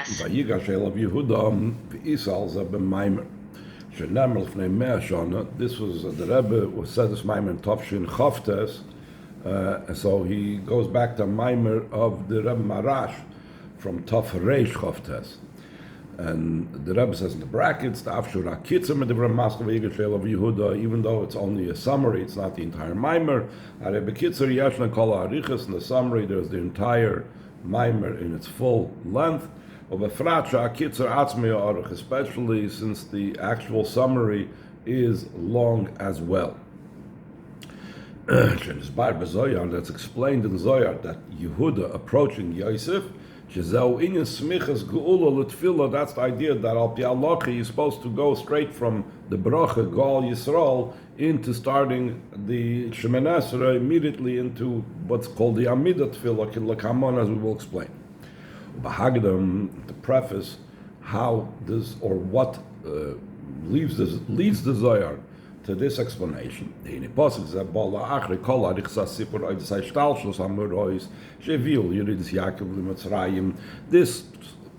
progress. ויגש אליו יהודה ואיסה על זה במיימר. שנאמר לפני 100 שנה, this was, the Rebbe said this Maimer in Tafshin Chavtes, so he goes back to Maimer of the Rebbe Marash from Taf Reish Chavtes. And the Rebbe says in the brackets, the Afshur HaKitzur Medivra Maskov Yigash Elav Yehuda, even though it's only a summary, it's not the entire Maimer. Rebbe Kitzur Yeshna Kol HaArichas, in the summary there's the entire Maimer in its full length. Especially since the actual summary is long as well. That's explained in Zohar that Yehuda approaching Yosef, that's the idea that Al Pi Halacha is supposed to go straight from the Bracha Gal Yisrael into starting the Shemoneh Esrei immediately into what's called the Amidah Tefillah Kilakamon, as we will explain. The preface, how this or what leads the Zohar to this explanation. This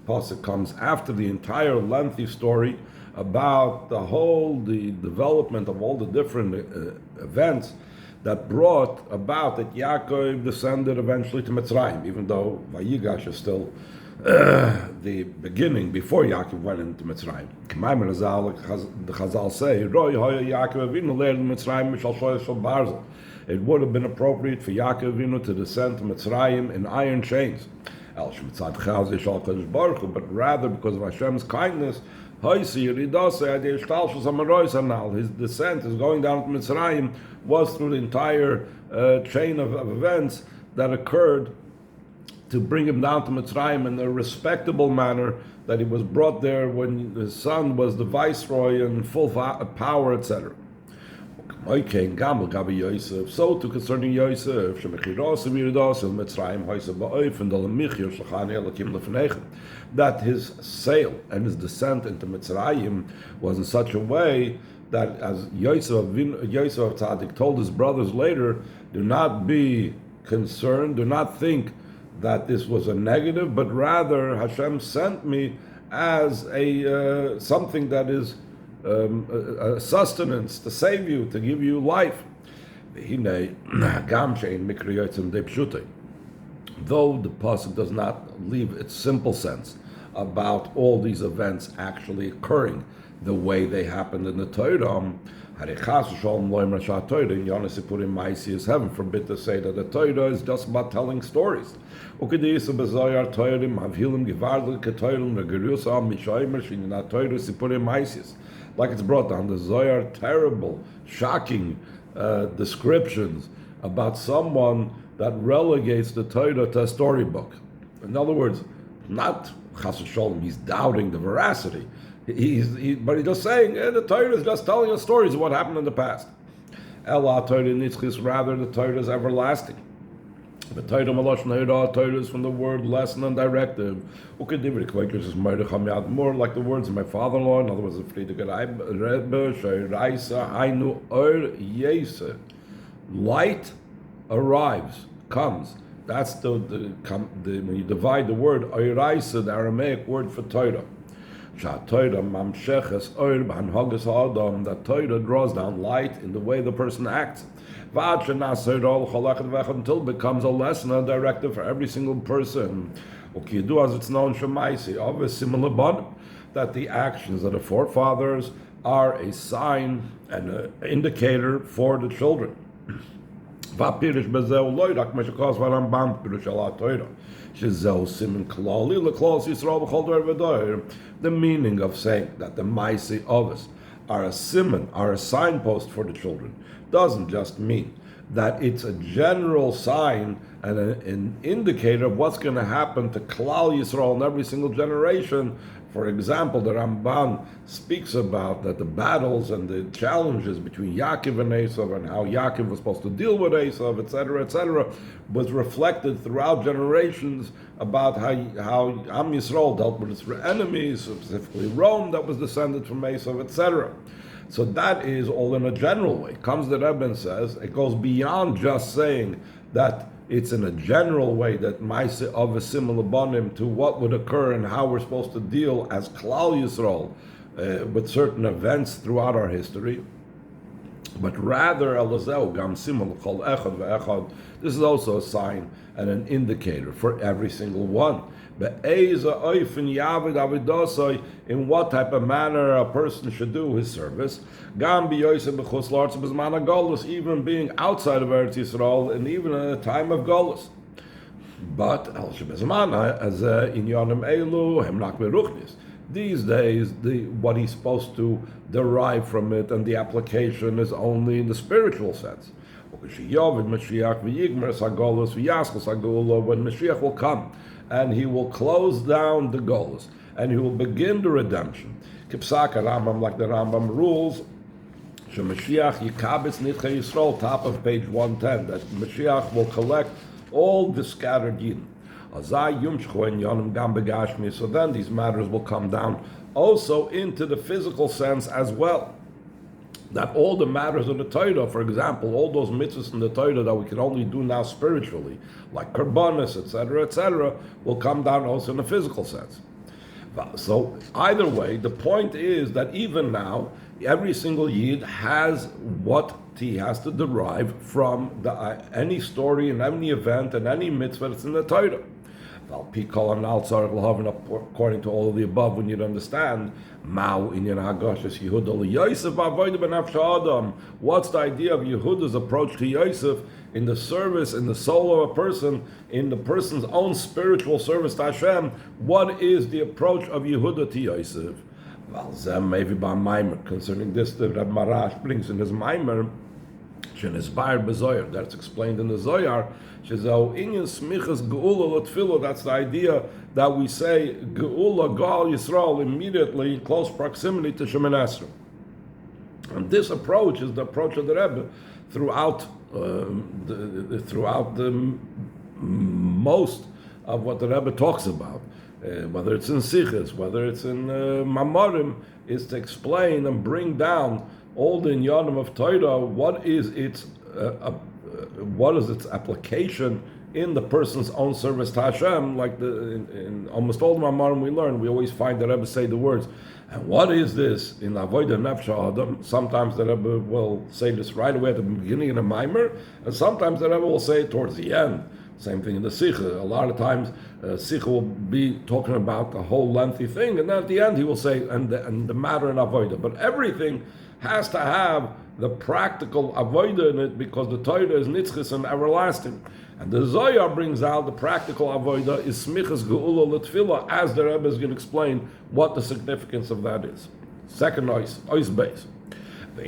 pasuk comes after the entire lengthy story about the development of all the different events that brought about that Yaakov descended eventually to Mitzrayim, even though Vayigash is still the beginning before Yaakov went into Mitzrayim. The Chazal say, it would have been appropriate for Yaakov Avinu to descend to Mitzrayim in iron chains. But rather because of Hashem's kindness, his descent is going down to Mitzrayim was through the entire chain of events that occurred to bring him down to Mitzrayim in a respectable manner, that he was brought there when his son was the viceroy in full power, etc. So to concerning Yosef, that his sale and his descent into Mitzrayim was in such a way that, as Yosef Tzaddik told his brothers later, do not be concerned, do not think that this was a negative, but rather Hashem sent me as a something that is a sustenance to save you, to give you life. Though the pasuk does not leave its simple sense about all these events actually occurring the way they happened in the Torah, heaven forbid to say that the Torah is just about telling stories. Like it's brought down, the Zohar, terrible, shocking descriptions about someone that relegates the Torah to a storybook. In other words, not Chas v'Sholom, he's doubting the veracity. But he's just saying, the Torah is just telling us stories of what happened in the past. Ela Torah nitzchis, rather the Torah is everlasting. The Torah is from the word lesson and directive. More like the words of my father-in-law, in other words, the Rebbe, light arrives, comes. That's when you divide the word Oiraisa, the Aramaic word for Torah. That Torah draws down light in the way the person acts, until it becomes a lesson, a directive for every single person. As it's known, of a similar bond, that the actions of the forefathers are a sign and an indicator for the children. The meaning of saying that the Maisi Ovis are a simon, are a signpost for the children, doesn't just mean that it's a general sign and an indicator of what's going to happen to Klal Yisrael in every single generation. For example, the Ramban speaks about that the battles and the challenges between Yaakov and Esav, and how Yaakov was supposed to deal with Esav, etc., was reflected throughout generations about how Am Yisrael dealt with its enemies, specifically Rome that was descended from Esav, etc. So that is all in a general way. Comes the Rebbe and says, it goes beyond just saying that it's in a general way that Maise of a similar bonim to what would occur and how we're supposed to deal as Klal Yisrael with certain events throughout our history. But rather, this is also a sign and an indicator for every single one. In what type of manner a person should do his service, even being outside of Eretz Yisrael and even in a time of Golus. But these days, what he's supposed to derive from it and the application is only in the spiritual sense. When Mashiach will come and he will close down the Golus and he will begin the redemption. Kipsaka Rambam, like the Rambam rules, Mashiach Yikabitz Nitchei Yisrael, top of page 110, that Mashiach will collect all the scattered Yidden. So then these matters will come down also into the physical sense as well. That all the matters of the Torah, for example, all those mitzvahs in the Torah that we can only do now spiritually, like karbanos, etc., will come down also in the physical sense. So either way, the point is that even now, every single Yid has what he has to derive from any story and any event and any mitzvah that's in the Torah. According to all of the above, we need to understand what's the idea of Yehuda's approach to Yosef in the service, in the soul of a person, in the person's own spiritual service to Hashem. What is the approach of Yehuda to Yosef? Maybe by Maimer. Concerning this, the Reb Marash brings in his Maimer, that's explained in the Zohar. That's the idea that we say Geula Gal Yisrael immediately in close proximity to Shemoneh Esrei. And this approach is the approach of the Rebbe throughout the most of what the Rebbe talks about, whether it's in Sichos, whether it's in Mamorim, is to explain and bring down all the inyanim of Torah. What is its application in the person's own service to Hashem? Like in almost all the Mamarim we learn, we always find the Rebbe say the words, and what is this in Avodah Nefesh Adam? Sometimes the Rebbe will say this right away at the beginning of the Maimer, and sometimes the Rebbe will say it towards the end. Same thing in the Sikha. A lot of times, Sikha will be talking about the whole lengthy thing, and then at the end he will say, and the matter in Avodah. But everything has to have the practical avodah in it, because the Torah is nitzchis and everlasting. And the Zohar brings out the practical avodah is smichas geula l'tefillah, as the Rebbe is going to explain what the significance of that is. Second ois base. The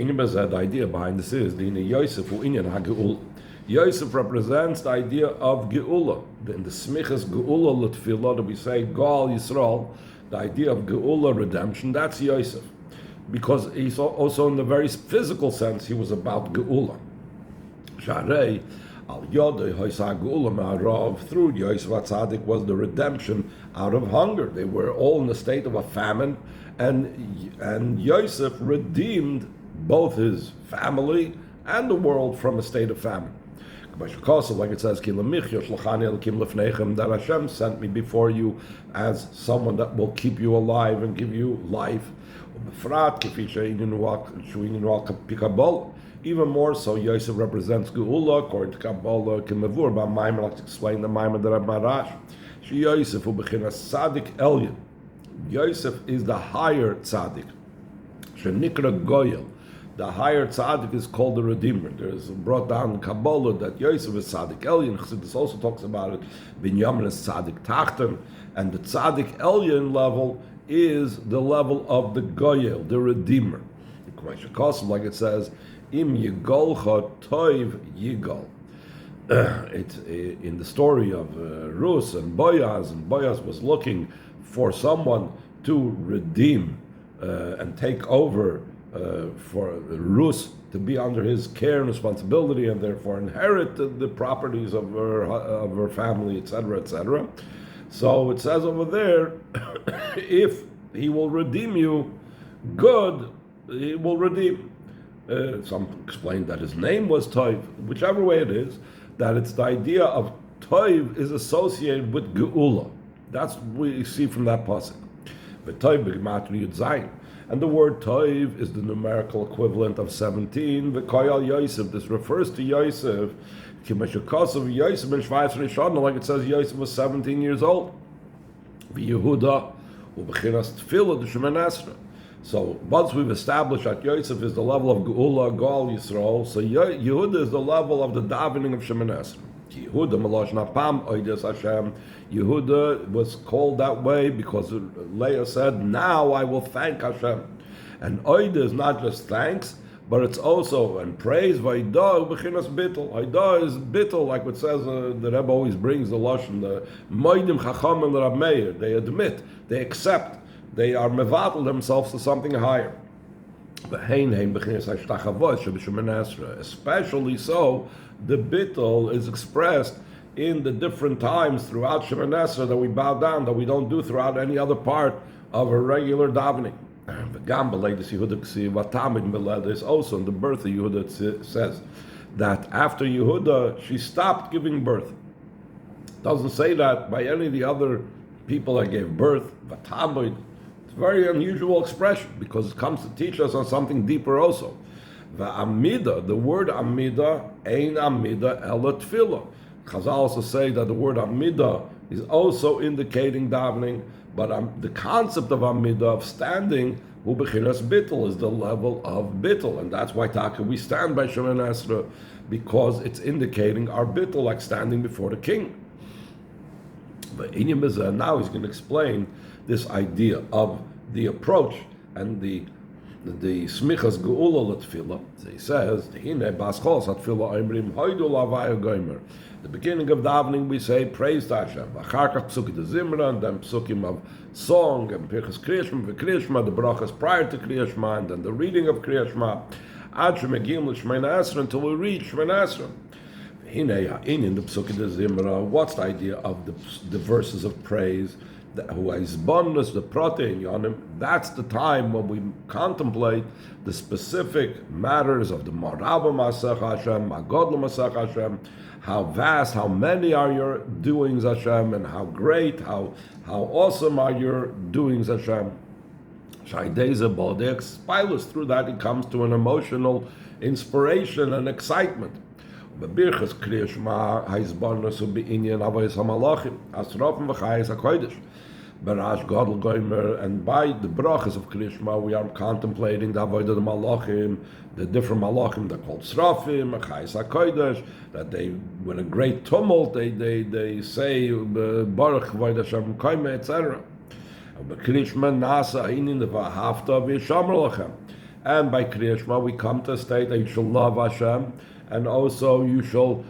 idea behind this is the Yosef hu inyan ha-geula. Yosef represents the idea of geula. In the smichas geula l'tefillah that we say Gal Yisrael, the idea of geula, redemption, that's Yosef. Because he's also in the very physical sense, he was about Geula. Sharei al Yodei Hoisa Geula Ma'arav, through Yosef HaTzadik was the redemption out of hunger. They were all in a state of a famine, and Yosef redeemed both his family and the world from a state of famine. Like it says, that Hashem sent me before you as someone that will keep you alive and give you life. Even more so, Yosef represents Geula, according to Kabbalah, Kimavur, by Maimon, like to explain the Maimon that Marash. Yosef who bechinas Tzadik Elyon. Yosef is the higher Tzadik. Shenikra Goyel. The higher tzaddik is called the Redeemer. There is brought down in Kabbalah that Yosef is tzaddik Elyon. Chassidus also talks about it. Binyamin is tzaddik Tachten, and the tzaddik Elyon level is the level of the Goyel, the Redeemer. Like it says, Im Yigolcha Toiv Yigol. It's in the story of Rus and Boaz was looking for someone to redeem and take over for Rus to be under his care and responsibility, and therefore inherit the properties of her family, etc., etc. So it says over there, if he will redeem you, good, he will redeem. Some explain that his name was Toiv, whichever way it is, that it's the idea of Toiv is associated with Geula. That's what we see from that pasuk. V'toiv b'gematria Yud Zayin. And the word Toiv is the numerical equivalent of 17. V'koyal Yosef. This refers to Yosef. Kimashukosov Yosef ben Shvayis Rishon, like it says Yosef was 17 years old. V'Yehuda u'b'chinas Tefillah d'Shemoneh Esrei. So once we've established that Yosef is the level of Geula, Gal Yisrael, so Yehuda is the level of the davening of Shemoneh Esrei. Yehuda Malosh Napam Oides Hashem. Yehuda was called that way because Leah said, "Now I will thank Hashem." And Oida is not just thanks, but it's also and praise. Vaida u'bechinas bittul. Vaida is bittul, like what says the Rebbe always brings the lashon, the Moedim Chacham and Rab Meir. They admit, they accept, they are mevatel themselves to something higher. Especially so, the bittul is expressed in the different times throughout Shemoneh Esrei that we bow down, that we don't do throughout any other part of a regular davening. There's also in the birth of Yehuda, it says that after Yehuda, she stopped giving birth. It doesn't say that by any of the other people that gave birth. It's a very unusual expression because it comes to teach us on something deeper also. Amida, the word Amida, Ein Amida Ela Tefillah. Chazal also say that the word Amida is also indicating davening, but the concept of Amida, of standing, Ubechinas Bittul, is the level of Bittul, and that's why Taka we stand by Shemoneh Esrei, because it's indicating our Bittul, like standing before the king. But now he's going to explain this idea of the approach and the smichas geula l'tefillah. He says, the beginning of davening we say praise to Hashem. Acharkach psukim de zimra, and then psukim of song and pirchas kriyashma, the brachas prior to kriyashma, and then the reading of kriyashma. Ad shemegim l'shmeina esrei, until we reach Shemoneh Esrei. In the psukim de zimra, what's the idea of the verses of praise? The protein yonim, that's the time when we contemplate the specific matters of the Maraba Masach Hashem, Magodla Masach Hashem, how vast, how many are your doings Hashem, and how great, how awesome are your doings Hashem. Shaydeza Bodek Spilus, through that it comes to an emotional inspiration and excitement. Bebirchas Kriyashma Haizbarnas Ubi-Inyan Avayis HaMalachim Asrofim V'chayis HaKodesh Barash Godel Goymer, and by the brachas of Kriyashma we are contemplating the Avodah the Malachim, the different Malachim that are called Srafim, V'chayis HaKodesh, that they, with a great tumult, they say Baruch Avodah Hashem Koyme, etc. Kriyashma Nasa Inin V'Hafta V'Yishamar Lachem, and by Kriyashma we come to a state that you shall love Hashem, and also you shall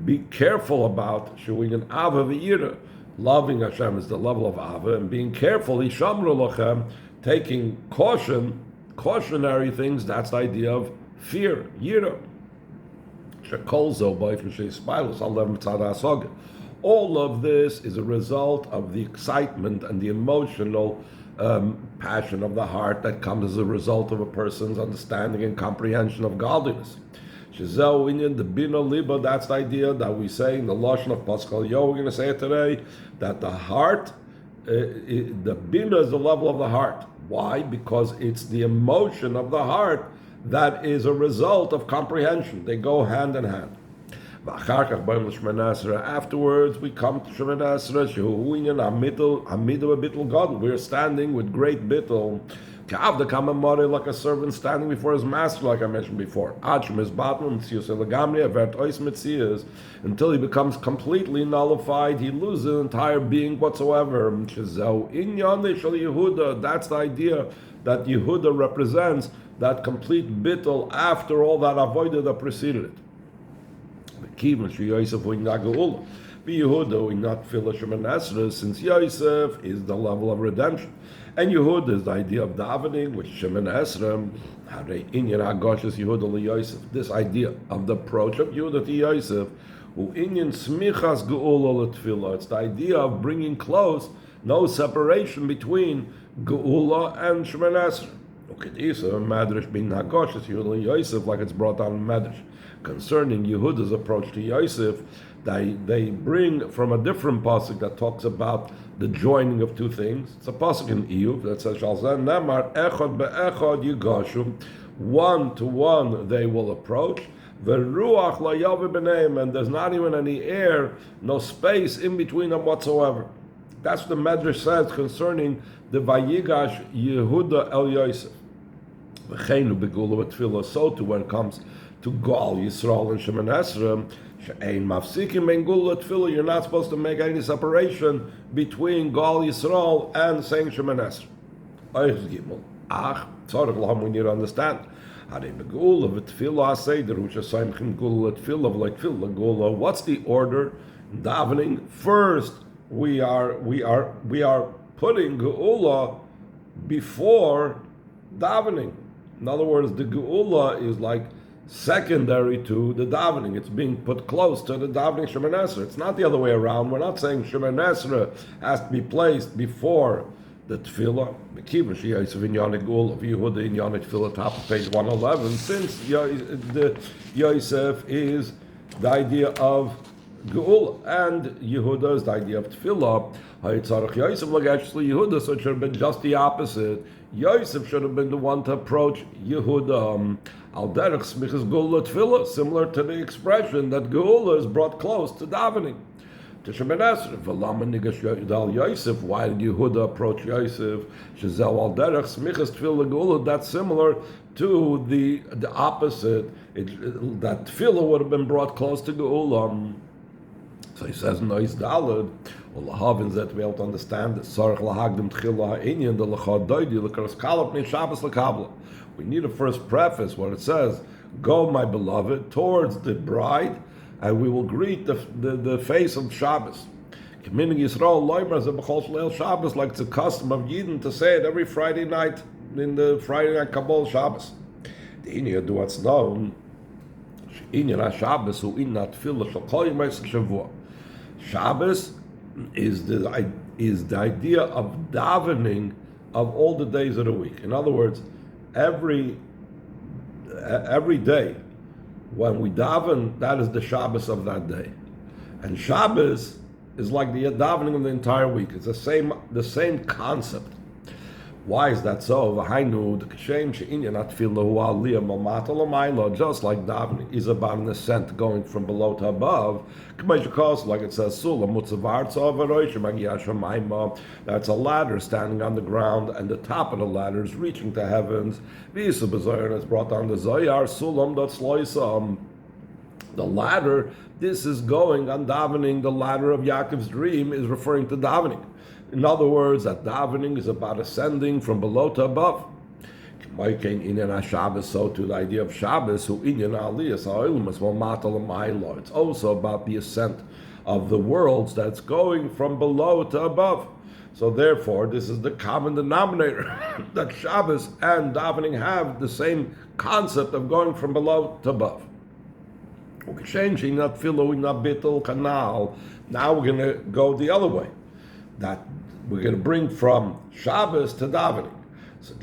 be careful about showing an ava v'yira. Loving Hashem is the level of ava, and being careful, hishamru lachem, taking cautionary things. That's the idea of fear, yira. All of this is a result of the excitement and the emotional passion of the heart that comes as a result of a person's understanding and comprehension of godliness. Shezeu inyan the bina liba. That's the idea that we say in the lashon of Pascal Yo. We're going to say it today that the heart, the bina is the level of the heart. Why? Because it's the emotion of the heart that is a result of comprehension. They go hand in hand. Afterwards, we come to Shemoneh Esrei. We're standing with great bittul. Like a servant standing before his master, like I mentioned before. Until he becomes completely nullified, he loses his entire being whatsoever. That's the idea that Yehuda represents, that complete bittul after all that avoided that preceded it. Yehuda, we not fill Shemoneh Esrei, since Yosef is the level of redemption. And Yehuda is the idea of davening, which Shemoneh Esrei, Inyan HaGoshes Yehuda LeYosef. This idea of the approach of Yehuda to Yosef, Inyan Smichas Geula LeTefillah. It's the idea of bringing close, no separation between Geula and Shemoneh Esrei. Ukedisa Madrash bin HaGoshes Yehuda LeYosef, like it's brought down in Madrash. Concerning Yehuda's approach to Yosef, they bring from a different pasuk that talks about the joining of two things. It's a pasuk in Eiliv that says, "Shal zeh nemar echad beechad yigashu," one to one they will approach. Veruach la yavi b'neim, and there's not even any air, no space in between them whatsoever. That's what the Medrash says concerning the Vayigash Yehuda El Yosef. V'cheinu begula v'tfilah, so too when it comes to Gal Yisrael and Shemin Esrei, she'ein mafsikim ben gula tefillah, you're not supposed to make any separation between Gal Yisrael and saying Shemin Esrei. Oich Gimel, ach, tzarech laham, we need to understand. Harei begula v'tfilah aseder, which is saying gula tefillah, like tefillah gula. What's the order in davening? First, we are putting geula before davening. In other words, the geula is like secondary to the davening. It's being put close to the davening Shemin Esrei. It's not the other way around. We're not saying Shemin Esrei has to be placed before the tefillah. Mekiva she'yosef in Yonah geula of Yehuda in Yonah tefillah, top of page 111. Since the Yosef is the idea of geula and Yehuda is the idea of tefillah. Hayitzarach Yosef l'gesh Yehuda, so it should have been just the opposite. Yosef should have been the one to approach Yehuda. Al derech smichas geula tefillah, similar to the expression that geula is brought close to davening. To Shemin Esrei, v'lama nigash Yehuda Yosef. Why did Yehuda approach Yosef? Shezel al derech smichas tefillah geula. That's similar to the opposite. That tefillah would have been brought close to geula. So he says, Nois Dalad, or Lahavin, that we have to understand that Sarach Lahagdim Tchila Ha'inyan, the Lachad Doidi, L'karas Kalap Ne Shabbos L'Kabla. We need to first preface what it says, go, my beloved, towards the bride, and we will greet the face of Shabbos. K'minig Yisrael Loimer Zebachol Shleil Shabbos, like it's a custom of Yidden to say it every Friday night, in the Friday night Kabbalah Shabbos. The Inya do what's known, Inyan HaShabbos, Hu Inna Tefillah Shal Kol Yemei Shavua. Shabbos is the idea of davening of all the days of the week. In other words, every day when we daven, that is the Shabbos of that day. And Shabbos is like the davening of the entire week. It's the same concept. Why is that so? Just like davening is about an ascent going from below to above, like it says, that's a ladder standing on the ground, and the top of the ladder is reaching to heavens. It's brought down the Zoyar, the ladder, this is going on davening. The ladder of Yaakov's dream is referring to davening. In other words, that davening is about ascending from below to above. So to the idea of Shabbos, it's also about the ascent of the worlds that's going from below to above. So therefore, this is the common denominator that Shabbos and davening have the same concept of going from below to above. Now we're going to go the other way. That we're going to bring from Shabbos to davening. So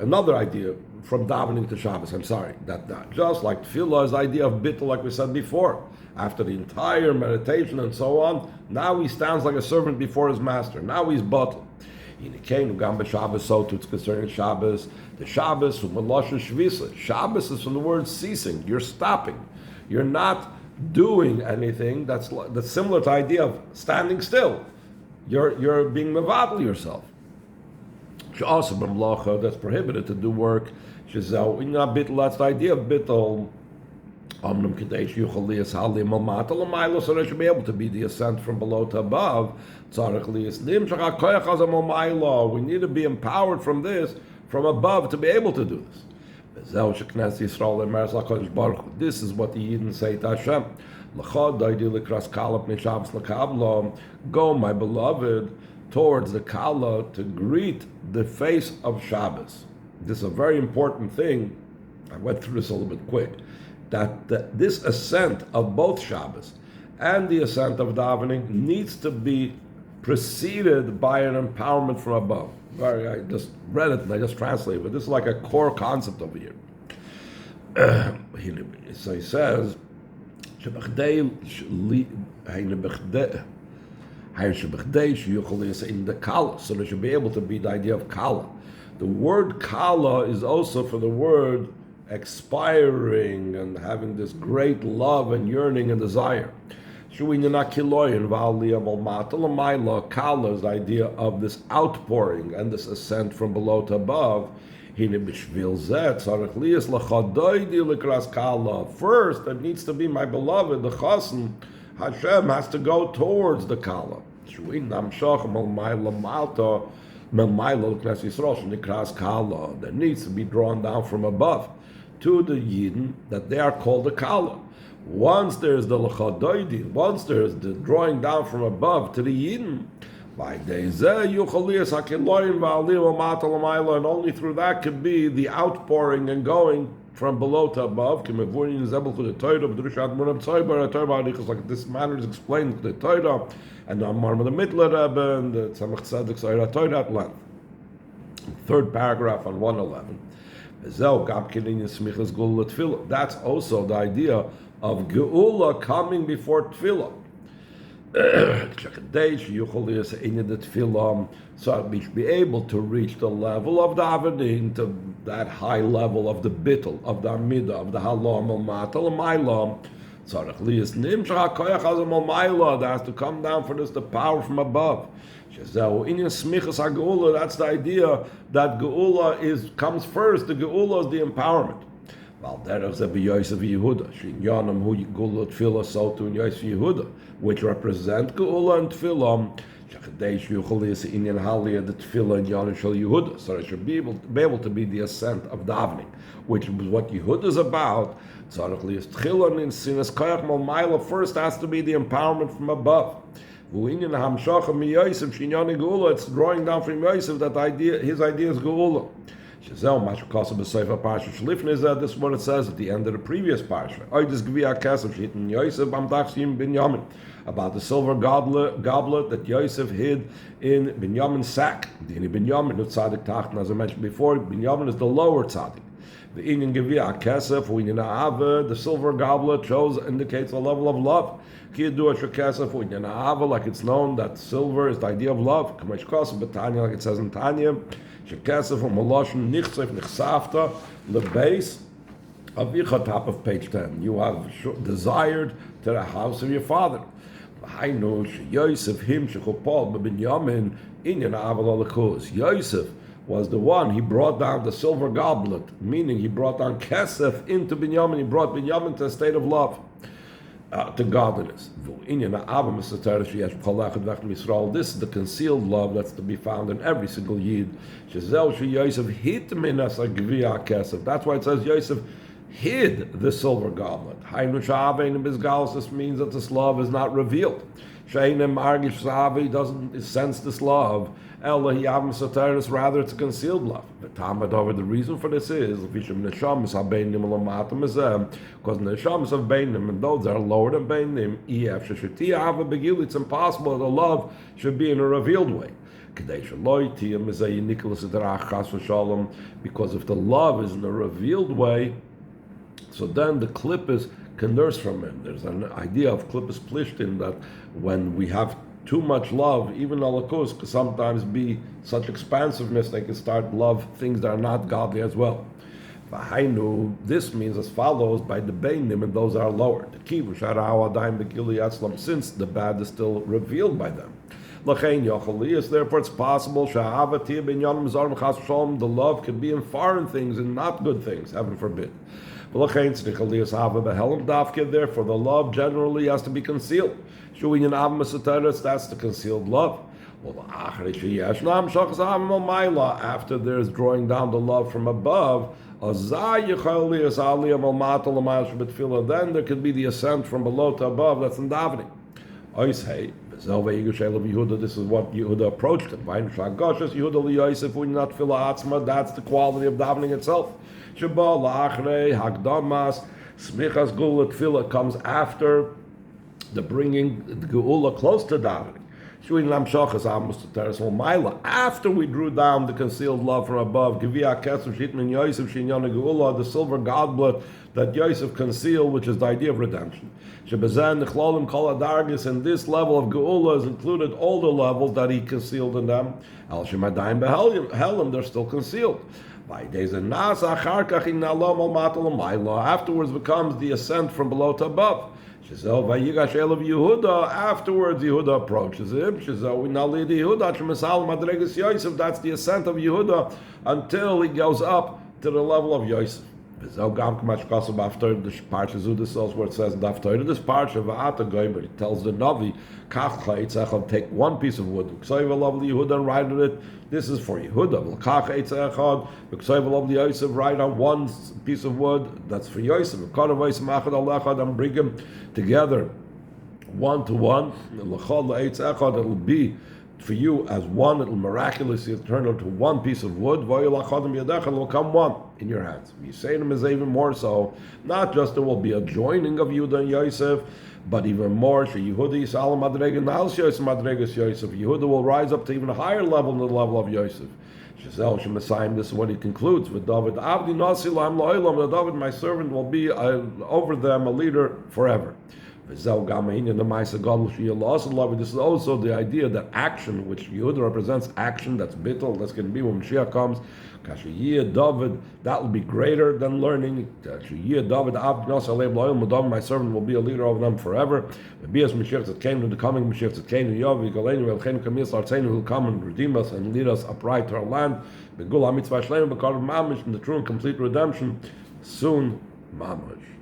another idea from davening to Shabbos. That just like tefillah is the idea of bittul, like we said before. After the entire meditation and so on, now he stands like a servant before his master. Now he's batel. So too it's concerning Shabbos. The Shabbos from Melosha Shvisa. Shabbos is from the word ceasing. You're stopping. You're not doing anything. That's similar to the idea of standing still. You're being mevatel yourself. Also, that's prohibited to do work. That's the idea of bittul. So there should be able to be the ascent from below to above. We need to be empowered from this, from above, to be able to do this. This is what the Yidden say to Hashem. Go, my beloved, towards the Kala to greet the face of Shabbos. This is a very important thing. I went through this a little bit quick. That this ascent of both Shabbos and the ascent of davening needs to be preceded by an empowerment from above. I just read it and I just translated it, but this is like a core concept over here. So he says, in the kala, so there should be able to be the idea of kala. The word kala is also for the word expiring and having this great love and yearning and desire. Kala is the idea of this outpouring and this ascent from below to above. First, it needs to be my beloved, the chassan. Hashem has to go towards the kala. That needs to be drawn down from above to the Yidden, that they are called the kala. Once there's the lechadoidi, once there's the drawing down from above to the Yidden, by and only through that could be the outpouring and going from below to above. Like this matter is explained in the Torah and the Amar of the Mitler Rebbe and the Tzemach Tzedek's Torah at length. Third paragraph on 111. That's also the idea of Geula coming before Tefillah. So we should be able to reach the level of davening, to that high level of the bittul, of the amidah, of the halom al-matal al-mailam. That has to come down for this, the power from above. That's the idea that Geula comes first. The Geula is the empowerment. Which represent Geula and Tefillah. So it should be able to be the ascent of davening, which is what Yehuda is about. First has to be the empowerment from above. It's drawing down from Yosef that idea. His idea is Geula. This is what it says at the end of the previous parsha. About the silver goblet that Yosef hid in Binyamin's sack. As I mentioned before, Binyamin is the lower tzaddik. The silver goblet indicates a level of love. Like it's known that silver is the idea of love. Like it says in Tanya. The base of Yichah, top of page 10. You have desired to the house of your father. Yosef was the one, he brought down the silver goblet, meaning he brought down Kesef into Binyamin, he brought Binyamin to a state of love, to godliness. This is the concealed love that's to be found in every single Yid. That's why it says Yosef hid the silver goblet. This means that this love is not revealed. He doesn't sense this love. Rather, it's a concealed love. The reason for this is because the neshamas of beinim, and those that are lower than beinim, it's impossible that the love should be in a revealed way. Because if the love is in a revealed way, so then the klippus can nurse from him. There's an idea of klippus plishtin that when we have too much love, even alakus could sometimes be such expansiveness they can start love things that are not godly as well. This means as follows by the beinim, and those are lower. Since the bad is still revealed by them. Therefore it's possible the love could be in foreign things and not good things, heaven forbid. Therefore the love generally has to be concealed. That's the concealed love. After there's drawing down the love from above, then there could be the ascent from below to above. That's in davening. This is what Yehuda approached him. That's the quality of davening itself. Comes after the bringing the Geula close to davening. After we drew down the concealed love from above, the silver goblet that Yosef concealed, which is the idea of redemption. And this level of Geula is included all the levels that he concealed in them. They're still concealed. Afterwards becomes the ascent from below to above. Viegsh Eiliv Yehuda. Afterwards, Yehuda approaches him. That's the ascent of Yehuda until he goes up to the level of Yosef. The parsha where it says this parsha it tells the Navi, take one piece of wood, and write on it. This is for Yehuda. Write on one piece of wood. That's for Yosef. And bring them together, one to one. It'll be for you as one. It'll miraculously turn into one piece of wood. It will come one in your hands. Yisayim is even more so. Not just there will be a joining of Yehuda and Yosef, but even more. Yehuda will rise up to even a higher level than the level of Yosef. This is what he concludes with David. David, my servant, will be over them a leader forever. This is also the idea that action, which Yehuda represents action, that's bittul, that's going to be when Mashiach comes. David, that will be greater than learning. David, my servant will be a leader over them forever. Mashiach came to the coming Mashiach came will come and redeem us and lead us upright to our land. In the true and complete redemption, soon, mamash.